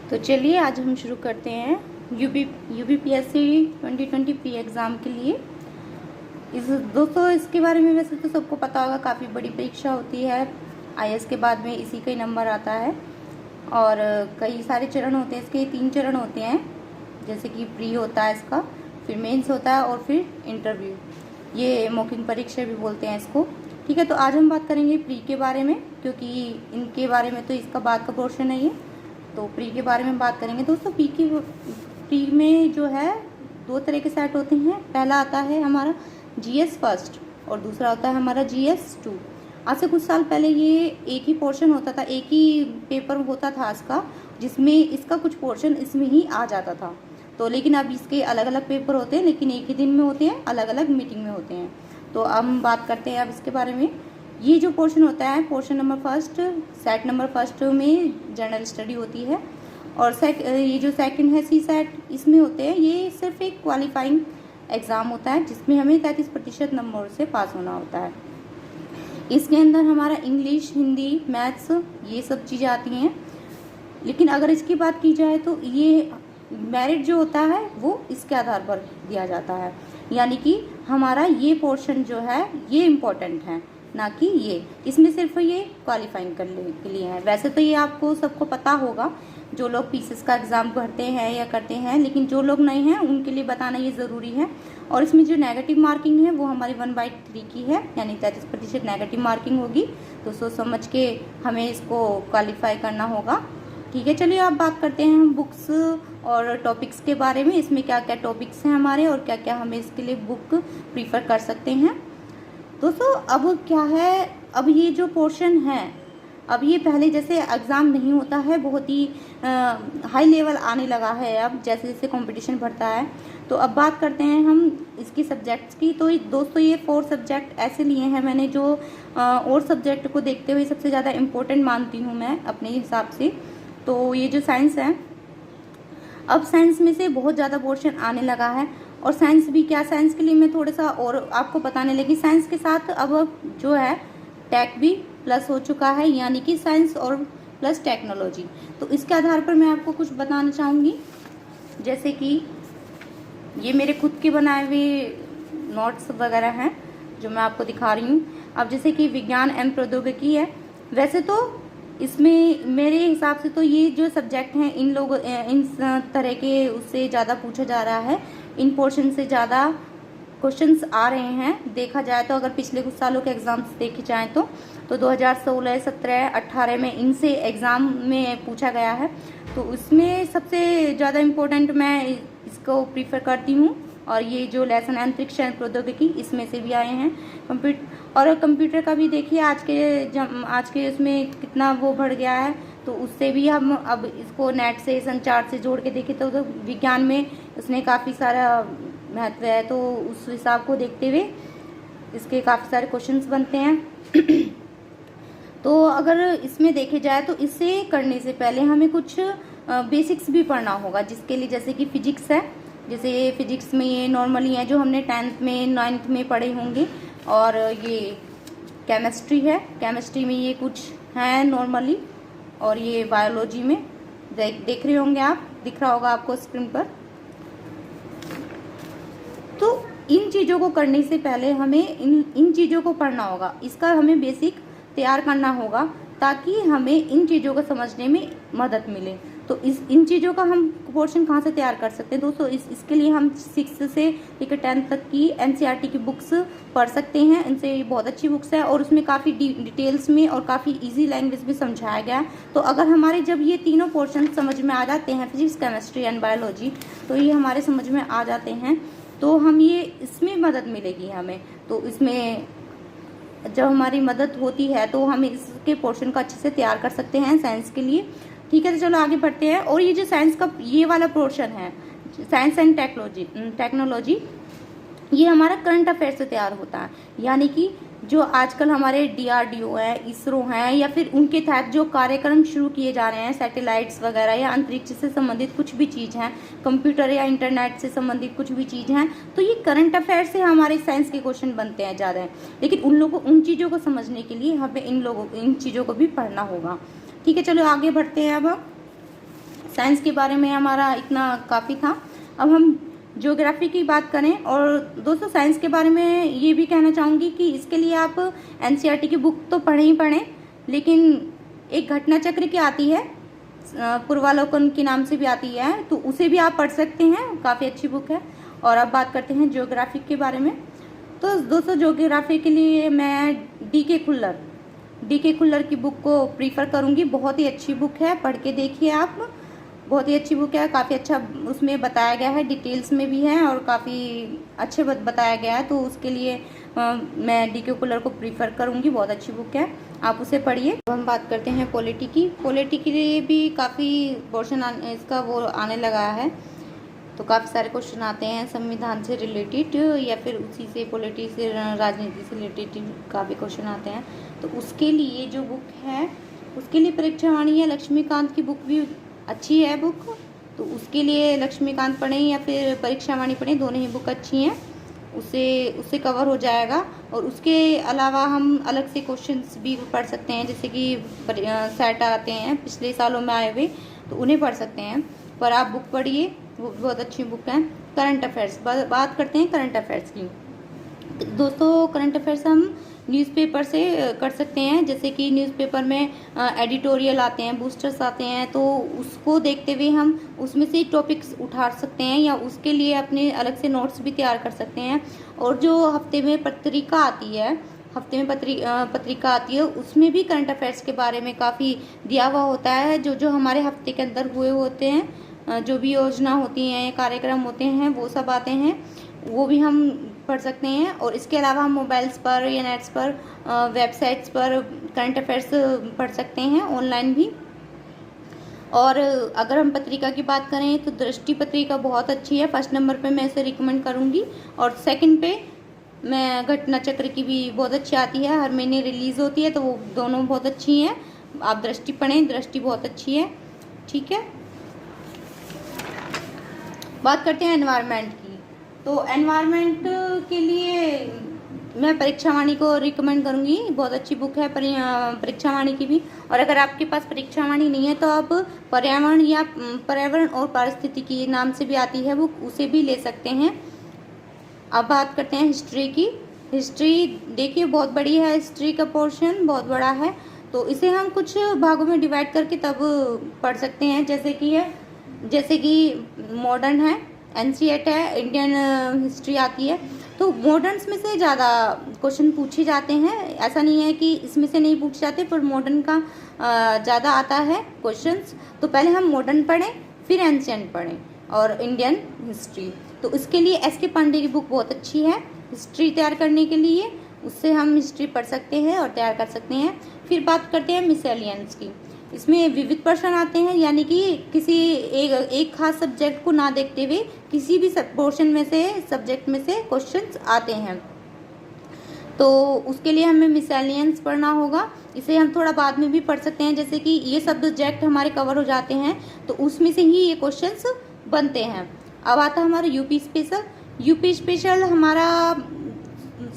तो चलिए आज हम शुरू करते हैं यूपीपीएससी 2020 प्री एग्ज़ाम के लिए। दोस्तों इसके बारे में वैसे तो सबको पता होगा, काफ़ी बड़ी परीक्षा होती है। आईएएस के बाद में इसी का ही नंबर आता है और कई सारे चरण होते हैं इसके। 3 चरण होते हैं, जैसे कि प्री होता है इसका, फिर मेंस होता है और फिर इंटरव्यू। ये मौखिक परीक्षा भी बोलते हैं इसको। ठीक है, तो आज हम बात करेंगे प्री के बारे में, क्योंकि इनके बारे में तो इसका बाद का पोर्शन नहीं है। तो प्री के बारे में बात करेंगे दोस्तों। प्री में जो है 2 तरह के सेट होते हैं। पहला आता है हमारा जीएस फर्स्ट और दूसरा होता है हमारा जीएस 2। आज से कुछ साल पहले ये एक ही पोर्शन होता था, एक ही पेपर होता था इसका, जिसमें इसका कुछ पोर्शन इसमें ही आ जाता था। तो लेकिन अब इसके अलग अलग पेपर होते हैं, लेकिन एक ही दिन में होते हैं, अलग अलग मीटिंग में होते हैं। तो हम बात करते हैं अब इसके बारे में। ये जो पोर्शन होता है, portion number first, set number first में जनरल स्टडी होती है। और ये जो सेकंड है सी सेट, इसमें होते हैं, ये सिर्फ एक क्वालिफाइंग एग्ज़ाम होता है जिसमें हमें 33% नंबर से पास होना होता है। इसके अंदर हमारा इंग्लिश, हिंदी, मैथ्स, ये सब चीज़ें आती हैं। लेकिन अगर इसकी बात की जाए तो ये मेरिट जो होता है वो इसके आधार पर दिया जाता है, यानी कि हमारा ये पोर्शन जो है ये इम्पोर्टेंट है, ना कि ये। इसमें सिर्फ ये क्वालिफाइंग करने के लिए है। वैसे तो ये आपको सबको पता होगा, जो लोग पीसीएस का एग्ज़ाम भरते हैं या करते हैं, लेकिन जो लोग नहीं हैं उनके लिए बताना ये ज़रूरी है। और इसमें जो नेगेटिव मार्किंग है वो हमारी 1/3 की है, यानी 33% नेगेटिव मार्किंग होगी। तो सोच समझ के हमें इसको क्वालिफाई करना होगा। ठीक है, चलिए अब बात करते हैं हम बुक्स और टॉपिक्स के बारे में। इसमें क्या क्या टॉपिक्स हैं हमारे और क्या क्या हमें इसके लिए बुक प्रीफर कर सकते हैं। दोस्तों अब क्या है, अब ये जो पोर्शन है, अब ये पहले जैसे एग्ज़ाम नहीं होता है, बहुत ही हाई लेवल आने लगा है अब, जैसे जैसे कंपटीशन बढ़ता है। तो अब बात करते हैं हम इसकी सब्जेक्ट्स की। तो दोस्तों ये 4 सब्जेक्ट ऐसे लिए हैं मैंने, जो और सब्जेक्ट को देखते हुए सबसे ज़्यादा इम्पोर्टेंट मानती हूँ मैं अपने हिसाब से। तो ये जो साइंस है, अब साइंस में से बहुत ज़्यादा पोर्शन आने लगा है। और साइंस भी क्या, साइंस के लिए मैं थोड़ा सा और आपको बताने लगी। साइंस के साथ अब जो है टेक भी प्लस हो चुका है, यानी कि साइंस और प्लस टेक्नोलॉजी। तो इसके आधार पर मैं आपको कुछ बताना चाहूँगी, जैसे कि ये मेरे खुद के बनाए हुए नोट्स वगैरह हैं जो मैं आपको दिखा रही हूँ। अब जैसे कि विज्ञान एवं प्रौद्योगिकी है, वैसे तो इसमें मेरे हिसाब से तो ये जो सब्जेक्ट हैं इन तरह के उससे ज़्यादा पूछा जा रहा है, इन पोर्शन से ज़्यादा क्वेश्चंस आ रहे हैं। देखा जाए तो अगर पिछले कुछ सालों के एग्ज़ाम्स देखे जाएँ तो 2016, 17, 18 में इनसे एग्ज़ाम में पूछा गया है। तो उसमें सबसे ज़्यादा इम्पोर्टेंट मैं इसको प्रीफर करती हूँ। और ये जो लेसन अंतरिक्ष प्रौद्योगिकी, इसमें से भी आए हैं। कंप्यूटर का भी देखिए आज के उसमें कितना वो बढ़ गया है। तो उससे भी हम अब इसको नेट से, संचार से जोड़ के देखें तो विज्ञान में उसने काफ़ी सारा महत्व है। तो उस हिसाब को देखते हुए इसके काफ़ी सारे क्वेश्चंस बनते हैं। तो अगर इसमें देखे जाए तो इसे करने से पहले हमें कुछ बेसिक्स भी पढ़ना होगा, जिसके लिए जैसे कि फिजिक्स है। जैसे फिजिक्स में ये नॉर्मली है जो हमने 10th में 9th में पढ़े होंगे। और ये केमिस्ट्री है, केमिस्ट्री में ये कुछ है नॉर्मली। और ये बायोलॉजी में देख रहे होंगे आप, दिख रहा होगा आपको स्क्रीन पर। तो इन चीज़ों को करने से पहले हमें इन चीज़ों को पढ़ना होगा, इसका हमें बेसिक तैयार करना होगा, ताकि हमें इन चीज़ों को समझने में मदद मिले। तो इन चीज़ों का हम पोर्शन कहाँ से तैयार कर सकते हैं दोस्तों? इसके लिए हम 6 से लेकर 10th तक की एनसीईआरटी की बुक्स पढ़ सकते हैं। इनसे बहुत अच्छी बुक्स है और उसमें काफ़ी डिटेल्स में और काफ़ी इजी लैंग्वेज में समझाया गया है। तो अगर हमारे जब ये तीनों पोर्शन समझ में आ जाते हैं, फिजिक्स, केमिस्ट्री एंड बायोलॉजी, तो ये हमारे समझ में आ जाते हैं, तो हम ये इसमें मदद मिलेगी हमें। तो इसमें जब हमारी मदद होती है तो हम इसके पोर्शन को अच्छे से तैयार कर सकते हैं साइंस के लिए। ठीक है, तो चलो आगे बढ़ते हैं। और ये जो साइंस का ये वाला पोर्शन है, साइंस एंड टेक्नोलॉजी, ये हमारा करंट अफेयर से तैयार होता है। यानी कि जो आजकल हमारे डीआरडीओ है, इसरो हैं, या फिर उनके तहत जो कार्यक्रम शुरू किए जा रहे हैं, सैटेलाइट्स वगैरह या अंतरिक्ष से संबंधित कुछ भी चीज़ हैं, कंप्यूटर या इंटरनेट से संबंधित कुछ भी चीज़ हैं, तो ये करंट अफेयर से हमारे साइंस के क्वेश्चन बनते हैं ज़्यादा। लेकिन उन चीज़ों को समझने के लिए हमें इन चीज़ों को भी पढ़ना होगा। ठीक है, चलो आगे बढ़ते हैं अब। साइंस के बारे में हमारा इतना काफ़ी था। अब हम ज्योग्राफी की बात करें, और दोस्तों साइंस के बारे में ये भी कहना चाहूँगी कि इसके लिए आप एनसीईआरटी की बुक तो पढ़ें ही पढ़ें, लेकिन एक घटना चक्र की आती है, पूर्वालोकन के नाम से भी आती है, तो उसे भी आप पढ़ सकते हैं, काफ़ी अच्छी बुक है। और अब बात करते हैं ज्योग्राफी के बारे में। तो दोस्तों ज्योग्राफी के लिए मैं डी के खुल्लर की बुक को प्रीफर करूँगी। बहुत ही अच्छी बुक है, पढ़ के देखिए आप, बहुत ही अच्छी बुक है, काफ़ी अच्छा उसमें बताया गया है, डिटेल्स में भी है और काफ़ी अच्छे बताया गया है, तो उसके लिए मैं डी के खुल्लर को प्रीफर करूँगी। बहुत अच्छी बुक है, आप उसे पढ़िए। अब हम बात करते हैं पॉलिटी के लिए भी काफ़ी पोर्शन इसका वो आने लगा है, तो काफ़ी सारे क्वेश्चन आते हैं संविधान से रिलेटेड या फिर उसी से पॉलिटी से, राजनीति से रिलेटेड काफ़ी क्वेश्चन आते हैं। तो उसके लिए जो बुक है, उसके लिए परीक्षा वाणी या लक्ष्मीकांत की बुक भी अच्छी है बुक, तो उसके लिए लक्ष्मीकांत पढ़ें या फिर परीक्षा वाणी पढ़ें, दोनों ही बुक अच्छी हैं, उससे कवर हो जाएगा। और उसके अलावा हम अलग से क्वेश्चंस भी पढ़ सकते हैं, जैसे कि सेट आते हैं पिछले सालों में आए हुए, तो उन्हें पढ़ सकते हैं। पर आप बुक पढ़िए, वो बहुत अच्छी बुक है। करंट अफेयर्स, बात करते हैं करंट अफेयर्स की। दोस्तों करंट अफेयर्स हम न्यूज़पेपर से कर सकते हैं, जैसे कि न्यूज़पेपर में एडिटोरियल आते हैं, बूस्टर्स आते हैं, तो उसको देखते हुए हम उसमें से टॉपिक्स उठा सकते हैं या उसके लिए अपने अलग से नोट्स भी तैयार कर सकते हैं। और जो हफ्ते में पत्रिका आती है, पत्रिका आती है, उसमें भी करंट अफेयर्स के बारे में काफ़ी दिया हुआ होता है, जो हमारे हफ्ते के अंदर हुए होते हैं, जो भी योजना होती हैं, कार्यक्रम होते हैं, वो सब आते हैं, वो भी हम पढ़ सकते हैं। और इसके अलावा हम मोबाइल्स पर या नेट्स पर, वेबसाइट्स पर करंट अफेयर्स पढ़ सकते हैं, ऑनलाइन भी। और अगर हम पत्रिका की बात करें तो दृष्टि पत्रिका बहुत अच्छी है, फर्स्ट नंबर पे मैं इसे रिकमेंड करूँगी, और सेकंड पे मैं घटना चक्र की भी बहुत अच्छी आती है, हर महीने रिलीज़ होती है, तो वो दोनों बहुत अच्छी हैं। आप दृष्टि पढ़ें, दृष्टि बहुत अच्छी है, ठीक है। बात करते हैं एनवायरनमेंट की। तो एनवायरनमेंट के लिए मैं परीक्षा वाणी को रिकमेंड करूँगी, बहुत अच्छी बुक है परीक्षा वाणी की भी। और अगर आपके पास परीक्षा वाणी नहीं है तो आप पर्यावरण और पारिस्थितिकी नाम से भी आती है बुक, उसे भी ले सकते हैं। अब बात करते हैं हिस्ट्री की। हिस्ट्री देखिए बहुत बड़ी है, हिस्ट्री का पोर्शन बहुत बड़ा है, तो इसे हम कुछ भागों में डिवाइड करके तब पढ़ सकते हैं, जैसे कि मॉडर्न है, एंशिएंट है, इंडियन हिस्ट्री आती है। तो मॉडर्न्स में से ज़्यादा क्वेश्चन पूछे जाते हैं, ऐसा नहीं है कि इसमें से नहीं पूछे जाते, पर मॉडर्न का ज़्यादा आता है क्वेश्चंस। तो पहले हम मॉडर्न पढ़ें, फिर एंशिएंट पढ़ें और इंडियन हिस्ट्री। तो इसके लिए एस.के. पांडे की बुक बहुत अच्छी है हिस्ट्री तैयार करने के लिए, उससे हम हिस्ट्री पढ़ सकते हैं और तैयार कर सकते हैं। फिर बात करते हैं मिसलेनियस की। इसमें विविध प्रश्न आते हैं, यानी कि किसी एक खास सब्जेक्ट को ना देखते हुए किसी भी पोर्शन में से, सब्जेक्ट में से क्वेश्चंस आते हैं, तो उसके लिए हमें मिसलेनियस पढ़ना होगा। इसे हम थोड़ा बाद में भी पढ़ सकते हैं, जैसे कि ये सब्जेक्ट हमारे कवर हो जाते हैं तो उसमें से ही ये क्वेश्चंस बनते हैं। अब आता है हमारा यूपी स्पेशल हमारा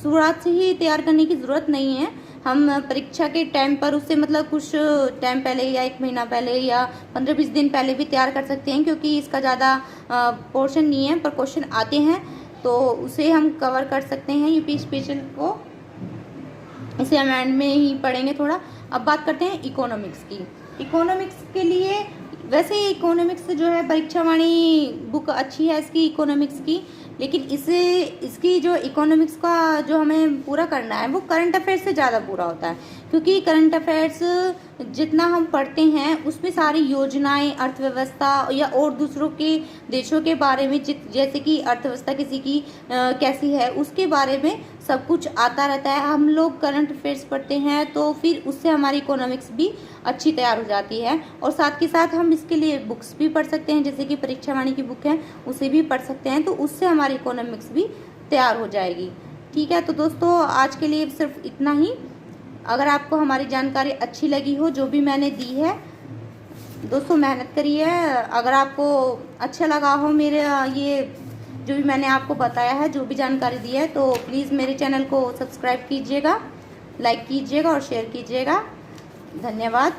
शुरुआत से ही तैयार करने की ज़रूरत नहीं है, हम परीक्षा के टाइम पर उससे मतलब कुछ टाइम पहले या 1 महीना पहले या 15-20 दिन पहले भी तैयार कर सकते हैं, क्योंकि इसका ज़्यादा पोर्शन नहीं है, पर क्वेश्चन आते हैं, तो उसे हम कवर कर सकते हैं यूपी स्पेशल को। इसे हम एंड में ही पढ़ेंगे थोड़ा। अब बात करते हैं इकोनॉमिक्स की। इकोनॉमिक्स के लिए वैसे इकोनॉमिक्स जो है परीक्षा वाणी बुक अच्छी है इसकी इकोनॉमिक्स की, लेकिन इसकी जो इकोनॉमिक्स का जो हमें पूरा करना है वो करंट अफेयर्स से ज़्यादा पूरा होता है, क्योंकि करंट अफेयर्स जितना हम पढ़ते हैं उसमें सारी योजनाएं, अर्थव्यवस्था या और दूसरों के देशों के बारे में, जैसे कि अर्थव्यवस्था किसी की कैसी है उसके बारे में सब कुछ आता रहता है। हम लोग करंट अफेयर्स पढ़ते हैं तो फिर उससे हमारी इकोनॉमिक्स भी अच्छी तैयार हो जाती है, और साथ के साथ हम इसके लिए बुक्स भी पढ़ सकते हैं, जैसे कि परीक्षा वाणी की बुक है उसे भी पढ़ सकते हैं, तो उससे हमारी इकोनॉमिक्स भी तैयार हो जाएगी। ठीक है, तो दोस्तों आज के लिए सिर्फ इतना ही। अगर आपको हमारी जानकारी अच्छी लगी हो जो भी मैंने दी है, दोस्तों मेहनत करिए। अगर आपको अच्छा लगा हो मेरे ये जो भी मैंने आपको बताया है, जो भी जानकारी दी है, तो प्लीज़ मेरे चैनल को सब्सक्राइब कीजिएगा, लाइक कीजिएगा और शेयर कीजिएगा। धन्यवाद।